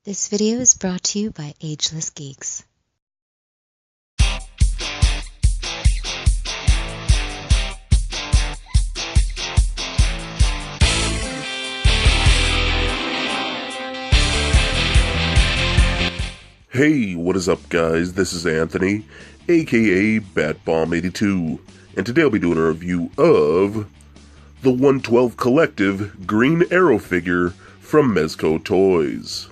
This video is brought to you by Ageless Geeks. Hey, what is up guys? This is Anthony, aka BatBomb82, and today I'll be doing a review of the 112 Collective Green Arrow figure from Mezco Toyz.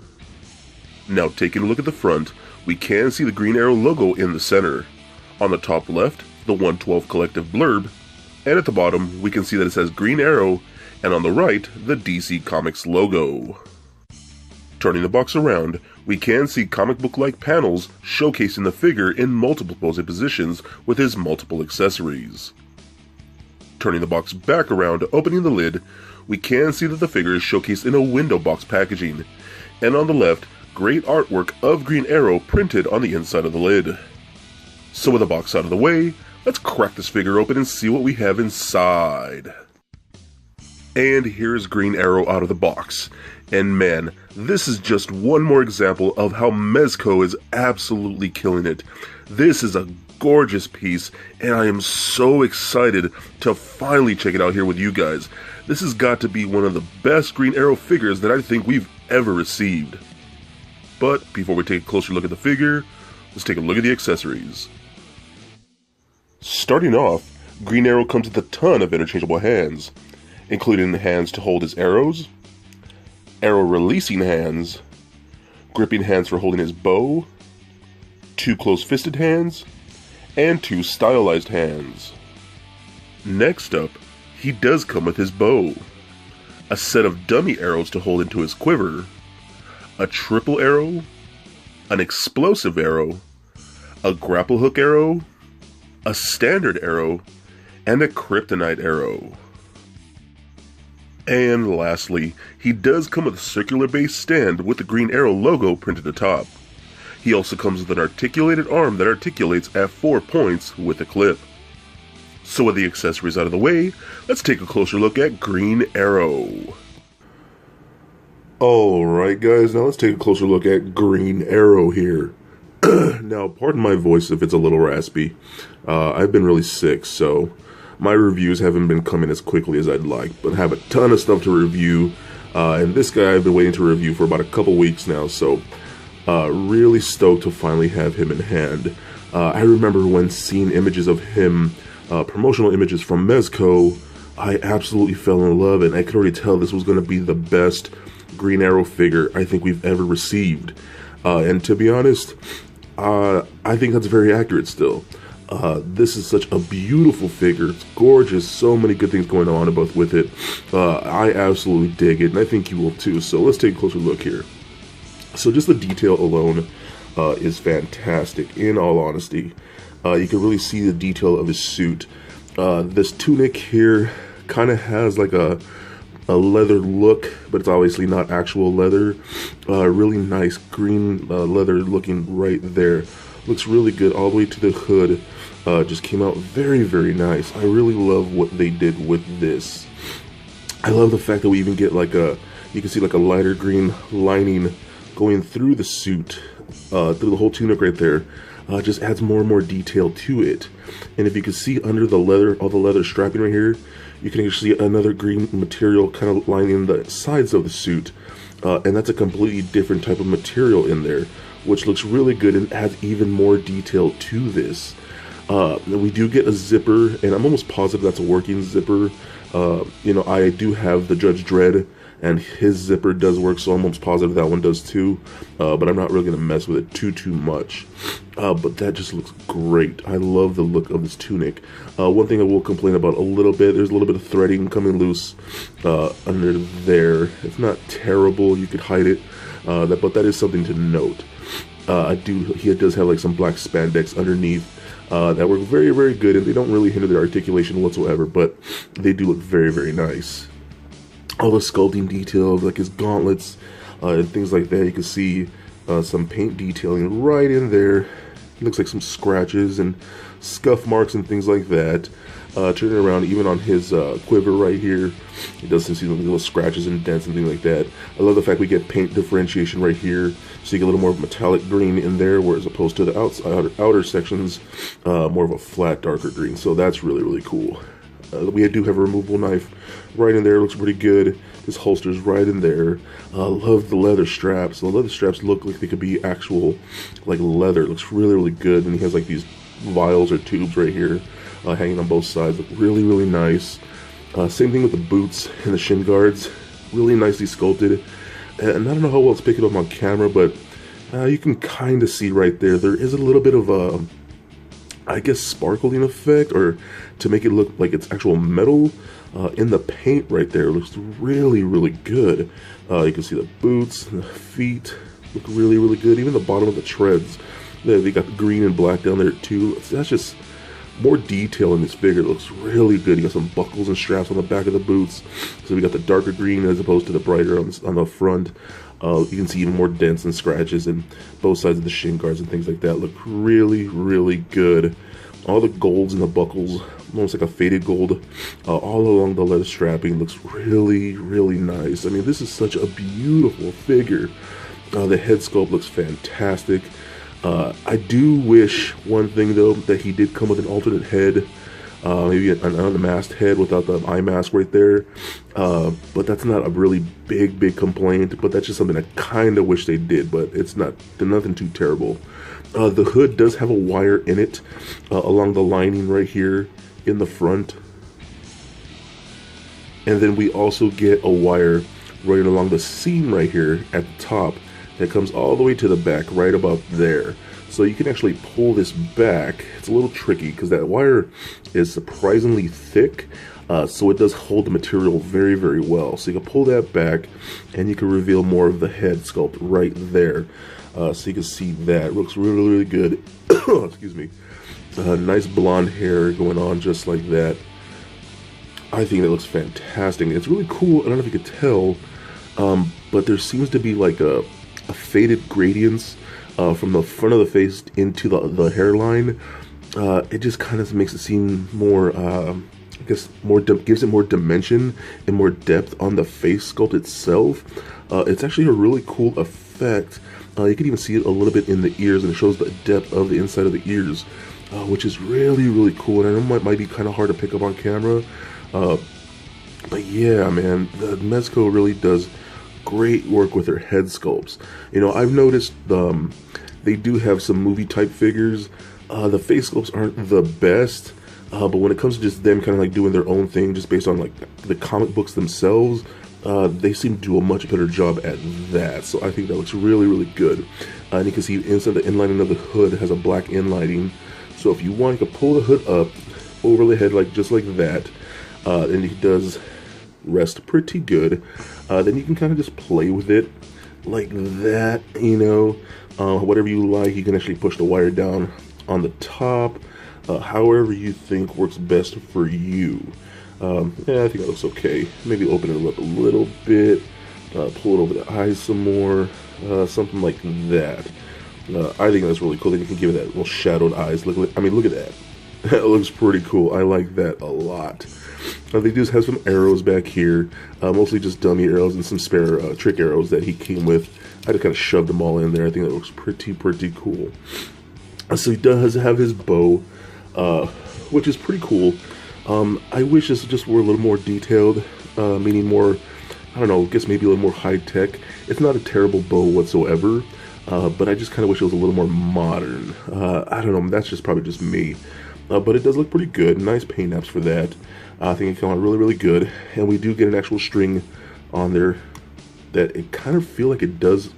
Now taking a look at the front, we can see the Green Arrow logo in the center. On the top left, the 112 Collective blurb, and at the bottom we can see that it says Green Arrow, and on the right, the DC Comics logo. Turning the box around, we can see comic book-like panels showcasing the figure in multiple posing positions with his multiple accessories. Turning the box back around, opening the lid, we can see that the figure is showcased in a window box packaging, and on the left, great artwork of Green Arrow printed on the inside of the lid. So with the box out of the way, let's crack this figure open and see what we have inside. And here's Green Arrow out of the box. And man, this is just one more example of how Mezco is absolutely killing it. This is a gorgeous piece, and I am so excited to finally check it out here with you guys. This has got to be one of the best Green Arrow figures that I think we've ever received. But before we take a closer look at the figure, let's take a look at the accessories. Starting off, Green Arrow comes with a ton of interchangeable hands, including the hands to hold his arrows, arrow releasing hands, gripping hands for holding his bow, 2 close-fisted hands, and 2 stylized hands. Next up, he does come with his bow, a set of dummy arrows to hold into his quiver, a triple arrow, an explosive arrow, a grapple hook arrow, a standard arrow, and a kryptonite arrow. And lastly, he does come with a circular base stand with the Green Arrow logo printed atop. He also comes with an articulated arm that articulates at 4 points with a clip. So with the accessories out of the way, let's take a closer look at Green Arrow. Alright guys, now let's take a closer look at Green Arrow here. Now, pardon my voice if it's a little raspy. I've been really sick, so my reviews haven't been coming as quickly as I'd like, but I have a ton of stuff to review, and this guy I've been waiting to review for about a couple weeks now, so really stoked to finally have him in hand. I remember when seeing images of him, promotional images from Mezco, I absolutely fell in love, and I could already tell this was going to be the best Green Arrow figure I think we've ever received. And to be honest, I think that's very accurate still. This is such a beautiful figure. It's gorgeous. So many good things going on both with it. I absolutely dig it, and I think you will too. So let's take a closer look here. So just the detail alone is fantastic, in all honesty. You can really see the detail of his suit. This tunic here kind of has like a leather look, but it's obviously not actual leather. Really nice green leather looking right there. Looks really good all the way to the hood. Just came out very, very nice. I really love what they did with this. I love the fact that we even get like you can see like a lighter green lining going through the suit, through the whole tunic right there. Just adds more and more detail to it. And if you can see under the leather, all the leather strapping right here, you can actually see another green material kind of lining the sides of the suit. And that's a completely different type of material in there, which looks really good and adds even more detail to this. We do get a zipper, and I'm almost positive that's a working zipper. You know, I do have the Judge Dredd, and his zipper does work, so I'm almost positive that one does too. But I'm not really going to mess with it too much. But that just looks great. I love the look of this tunic. One thing I will complain about a little bit, there's a little bit of threading coming loose under there. It's not terrible, you could hide it, but that is something to note. He does have like some black spandex underneath that work very, very good, and they don't really hinder the articulation whatsoever, but they do look very, very nice. All the sculpting details, like his gauntlets and things like that, you can see some paint detailing right in there. Looks like some scratches and scuff marks and things like that. Turning around, even on his quiver right here, it does see little scratches and dents and things like that. I love the fact we get paint differentiation right here, so you get a little more metallic green in there, whereas opposed to the outer sections, more of a flat, darker green. So that's really, really cool. We do have a removable knife right in there. Looks pretty good. This holster's right in there. Love the leather straps. The leather straps look like they could be actual, like, leather. It looks really, really good. And he has like these vials or tubes right here, hanging on both sides. Look really, really nice. Same thing with the boots and the shin guards. Really nicely sculpted. And I don't know how well it's picking up on camera, but you can kind of see right there. There is a little bit of a, I guess, sparkling effect, or to make it look like it's actual metal in the paint right there. It looks really, really good. You can see the boots and the feet look really, really good. Even the bottom of the treads, they got the green and black down there too. That's just more detail in this figure. It looks really good. You got some buckles and straps on the back of the boots. So we got the darker green as opposed to the brighter on the front. You can see even more dents and scratches in both sides of the shin guards and things like that. Look really, really good. All the golds in the buckles, almost like a faded gold, all along the leather strapping. Looks really, really nice. I mean, this is such a beautiful figure. The head sculpt looks fantastic. I do wish one thing though, that he did come with an alternate head, maybe an unmasked head without the eye mask right there. But that's not a really big complaint, but that's just something I kind of wish they did, but it's nothing too terrible. The hood does have a wire in it, along the lining right here in the front. And then we also get a wire running along the seam right here at the top that comes all the way to the back, right about there. So you can actually pull this back. It's a little tricky because that wire is surprisingly thick, so it does hold the material very, very well. So you can pull that back and you can reveal more of the head sculpt right there. So you can see that. It looks really, really good. Excuse me. Nice blonde hair going on just like that. I think that looks fantastic. It's really cool. I don't know if you could tell, but there seems to be like a faded gradients from the front of the face into the hairline. It just kind of makes it seem more, I guess, gives it more dimension and more depth on the face sculpt itself. It's actually a really cool effect. You can even see it a little bit in the ears, and it shows the depth of the inside of the ears, which is really, really cool. And I know it might be kind of hard to pick up on camera, but yeah, man, the Mezco really does great work with their head sculpts. You know, I've noticed they do have some movie type figures. The face sculpts aren't the best, but when it comes to just them kind of like doing their own thing, just based on like the comic books themselves, they seem to do a much better job at that. So I think that looks really, really good. And you can see inside the inlining of the hood has a black inlining. So if you want, you can pull the hood up over the head just like that, and it does rest pretty good. Then you can kind of just play with it like that, you know, whatever you like. You can actually push the wire down on the top, however you think works best for you. Yeah, I think that looks okay. Maybe open it up a little bit, pull it over the eyes some more, something like that. I think that's really cool. Then you can give it that little shadowed eyes. Look at that. That looks pretty cool. I like that a lot. They do have some arrows back here, mostly just dummy arrows and some spare trick arrows that he came with. I just kind of shoved them all in there. I think that looks pretty cool. So he does have his bow, which is pretty cool. I wish this just were a little more detailed, meaning more, I don't know, I guess maybe a little more high-tech. It's not a terrible bow whatsoever, but I just kind of wish it was a little more modern. I don't know, that's just probably just me. But it does look pretty good. Nice paint apps for that. I think it came out really, really good. And we do get an actual string on there that it kind of feel like it does,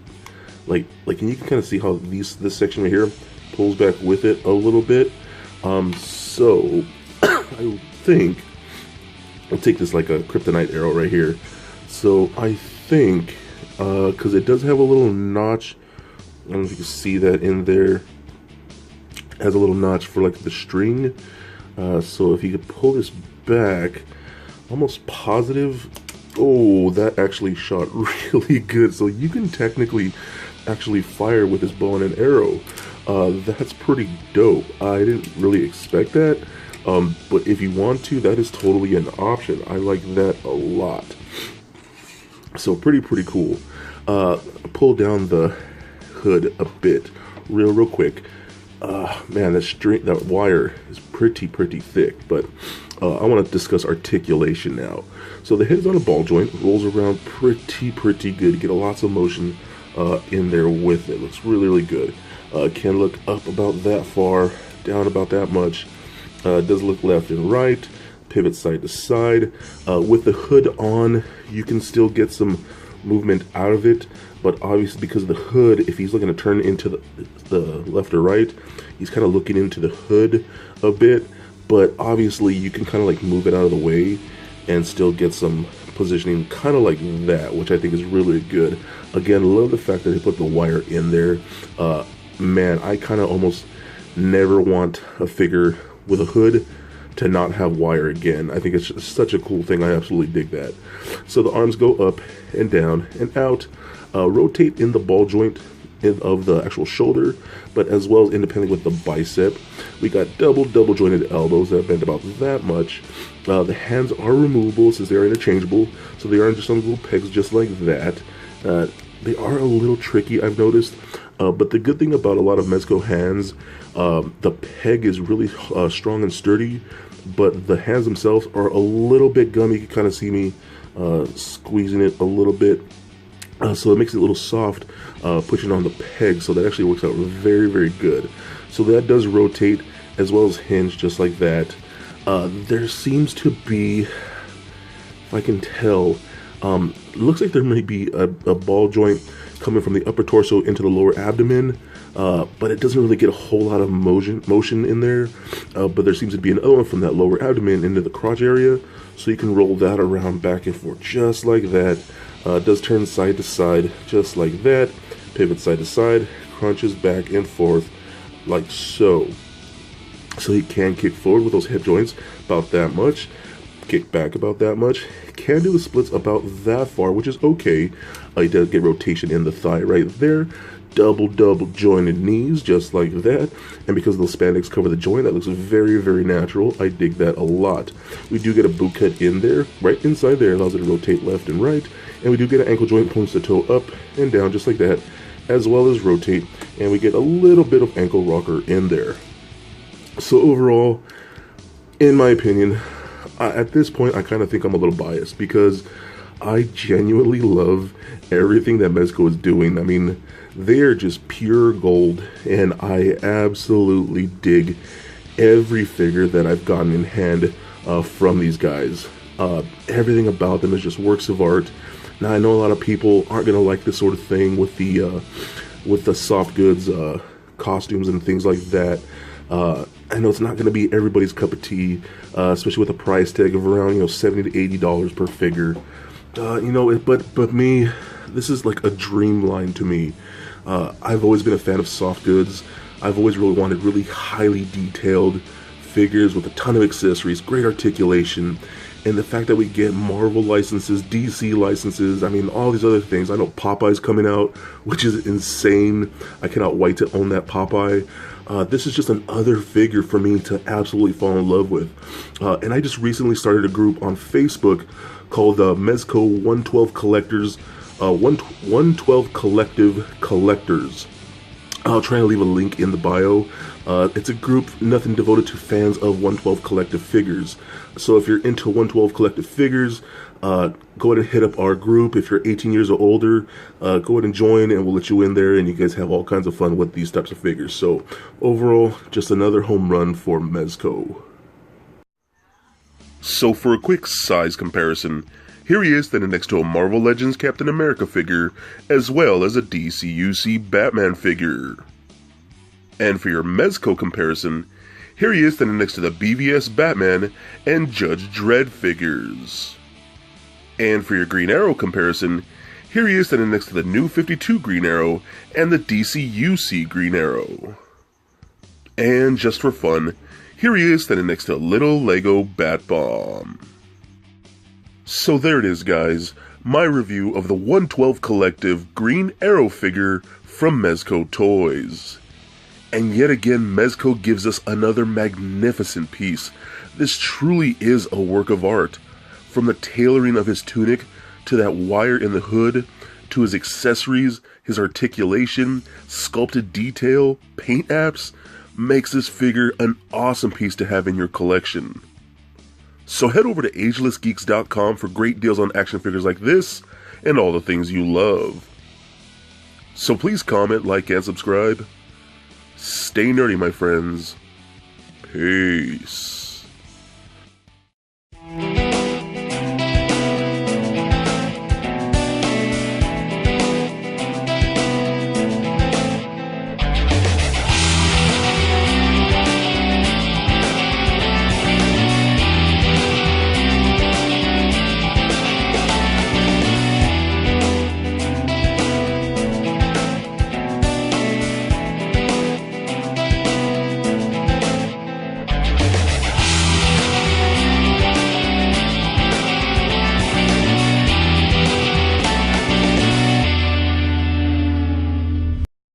and you can kind of see how this section right here pulls back with it a little bit. So I think I'll take this like a kryptonite arrow right here. So I think, because it does have a little notch, I don't know if you can see that in there. It has a little notch for like the string. So if you could pull this back, almost positive. Oh, that actually shot really good. So you can technically actually fire with this bow and an arrow. That's pretty dope. I didn't really expect that. But if you want to, that is totally an option. I like that a lot. So pretty cool. Pull down the hood a bit, real quick. Man, that wire is pretty thick. But I want to discuss articulation now. So the head is on a ball joint, rolls around pretty good. Get lots of motion in there with it. Looks really good. Can look up about that far, down about that much. Does look left and right, pivot side to side. With the hood on, you can still get some movement out of it, but obviously because of the hood, if he's looking to turn into the left or right, he's kind of looking into the hood a bit, but obviously you can kind of like move it out of the way and still get some positioning kind of like that, which I think is really good. Again, love the fact that they put the wire in there. Man, I kind of almost never want a figure with a hood to not have wire again. I think it's just such a cool thing. I absolutely dig that. So the arms go up and down and out, rotate in the ball joint of the actual shoulder, but as well as independently with the bicep. We got double jointed elbows that bend about that much. The hands are removable since they're interchangeable, so they are just on little pegs just like that. They are a little tricky, I've noticed, but the good thing about a lot of Mezco hands, the peg is really strong and sturdy, but the hands themselves are a little bit gummy. You can kind of see me squeezing it a little bit, so it makes it a little soft, pushing on the peg, so that actually works out very good. So that does rotate as well as hinge just like that. There seems to be, if I can tell, looks like there may be a ball joint coming from the upper torso into the lower abdomen, but it doesn't really get a whole lot of motion in there. But there seems to be another one from that lower abdomen into the crotch area, so you can roll that around back and forth just like that. It does turn side to side just like that, pivot side to side, crunches back and forth like so. So you can kick forward with those hip joints about that much, kick back about that much. Can do the splits about that far, which is okay. He does get rotation in the thigh right there. Double jointed knees just like that, and because those spandex cover the joint, that looks very natural. I dig that a lot. We do get a boot cut in there, right inside there, allows it to rotate left and right, and we do get an ankle joint, points the toe up and down just like that, as well as rotate, and we get a little bit of ankle rocker in there. So overall, in my opinion, at this point I kind of think I'm a little biased because I genuinely love everything that Mezco is doing. I mean, they're just pure gold, and I absolutely dig every figure that I've gotten in hand from these guys. Everything about them is just works of art. Now I know a lot of people aren't gonna like this sort of thing with the soft goods costumes and things like that. I know it's not going to be everybody's cup of tea, especially with a price tag of around $70 to $80 per figure. But me, this is like a dream line to me. I've always been a fan of soft goods. I've always really wanted really highly detailed figures with a ton of accessories, great articulation, and the fact that we get Marvel licenses, DC licenses, I mean, all these other things. I know Popeye's coming out, which is insane. I cannot wait to own that Popeye. This is just another figure for me to absolutely fall in love with. And I just recently started a group on Facebook called Mezco 112 Collectors, 112 Collective Collectors. I'll try and leave a link in the bio. It's a group, nothing devoted to fans of 112 Collective figures. So if you're into 112 Collective figures, go ahead and hit up our group. If you're 18 years or older, go ahead and join, and we'll let you in there, and you guys have all kinds of fun with these types of figures. So overall, just another home run for Mezco. So for a quick size comparison, here he is standing next to a Marvel Legends Captain America figure, as well as a DCUC Batman figure. And for your Mezco comparison, here he is standing next to the BVS Batman and Judge Dredd figures. And for your Green Arrow comparison, here he is standing next to the New 52 Green Arrow and the DCUC Green Arrow. And just for fun, here he is standing next to Little Lego Bat Bomb. So there it is, guys, my review of the 112 Collective Green Arrow figure from Mezco Toys. And yet again, Mezco gives us another magnificent piece. This truly is a work of art. From the tailoring of his tunic, to that wire in the hood, to his accessories, his articulation, sculpted detail, paint apps, makes this figure an awesome piece to have in your collection. So head over to agelessgeeks.com for great deals on action figures like this, and all the things you love. So please comment, like, and subscribe. Stay nerdy, my friends. Peace.